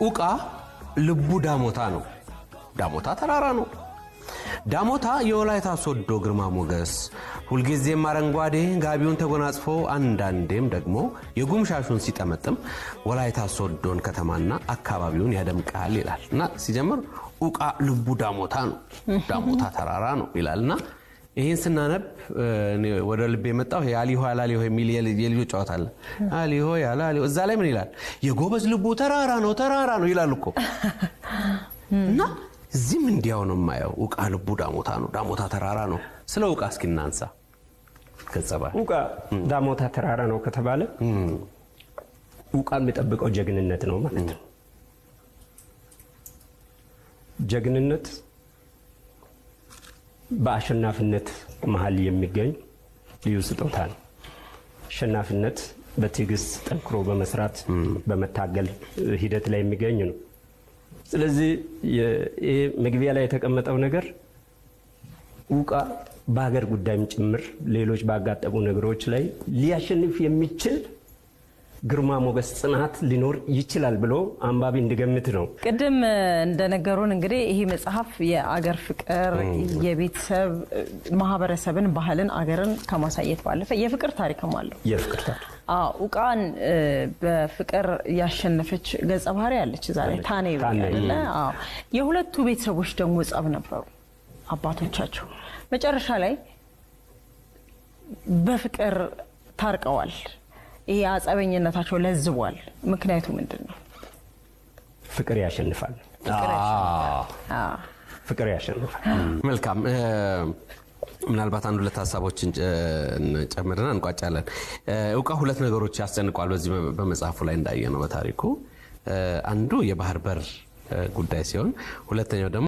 ኡቃ ልቡ ዳሞታ ነው። ዳሞታ ተራራ ነው። ዳሞታ የወላይታ ሶዶ ግርማ ሞገስ ሁልጊዜም አረንጓዴ ጋቢውን ተጎናጽፎ አንዳንዴም ደግሞ የጉምሻሹን ሲጠመጥም ወላይታ ሶዶን ከተማና አካባቢውን ያደምቃል ይላል እና ሲጀምር ኡቃ ልቡ ዳሞታ ነው። ዳሞታ ተራራ ነው ይላልና ይሄን ስናነብ ወደ ልቤ መጣው ያሊሆ ያላሊሆ የሚል የልጆች ጨዋታ አለ። አሊሆ ያላሊሆ እዛ ላይ ምን ይላል? የጎበዝ ልቡ ተራራ ነው ይላል እኮ እና እዚህም እንዲያው ነው የማየው። ኡቃ ልቡ ዳሞታ ነው። ዳሞታ ተራራ ነው። ስለ ኡቃ እስኪ እናንሳ። ከጸባ ኡቃ ዳሞታ ተራራ ነው ከተባለ ኡቃ የሚጠብቀው ጀግንነት ነው ማለት ነው። ጀግንነት በአሸናፊነት መሃል የሚገኝ ልዩ ስጦታ ነው። አሸናፊነት በትዕግስት ጠንክሮ በመስራት በመታገል ሂደት ላይ የሚገኝ ነው። ስለዚህ መግቢያ ላይ የተቀመጠው ነገር ኡቃ በሀገር ጉዳይም ጭምር ሌሎች ባጋጠሙ ነገሮች ላይ ሊያሸንፍ የሚችል ግርማ ሞገስ ጽናት ሊኖር ይችላል ብሎ አንባቢ እንዲገምት ነው። ቅድም እንደነገሩን እንግዲህ ይሄ መጽሐፍ የአገር ፍቅር የቤተሰብ ማህበረሰብን ባህልን አገርን ከማሳየት ባለፈ የፍቅር ታሪክም አለው። የፍቅር ታሪክ ኡቃን በፍቅር ያሸነፈች ገጸ ባህሪ ያለች ዛሬ ታኔ ይላል። የሁለቱ ቤተሰቦች ደግሞ ጸብ ነበሩ አባቶቻቸው መጨረሻ ላይ በፍቅር ታርቀዋል። ይሄ አጸበኝነታቸው ለዝቧል። ምክንያቱ ምንድነው? ፍቅር ያሸንፋል። ፍቅር ያሸንፋል። መልካም ምናልባት አንድ ሁለት ሐሳቦችን ጨምረና እንቋጫለን። ኡቃ ሁለት ነገሮች ያስጨንቋል በዚህ በመጽሐፉ ላይ እንዳየነው በታሪኩ አንዱ የባህር በር ጉዳይ ሲሆን ሁለተኛው ደግሞ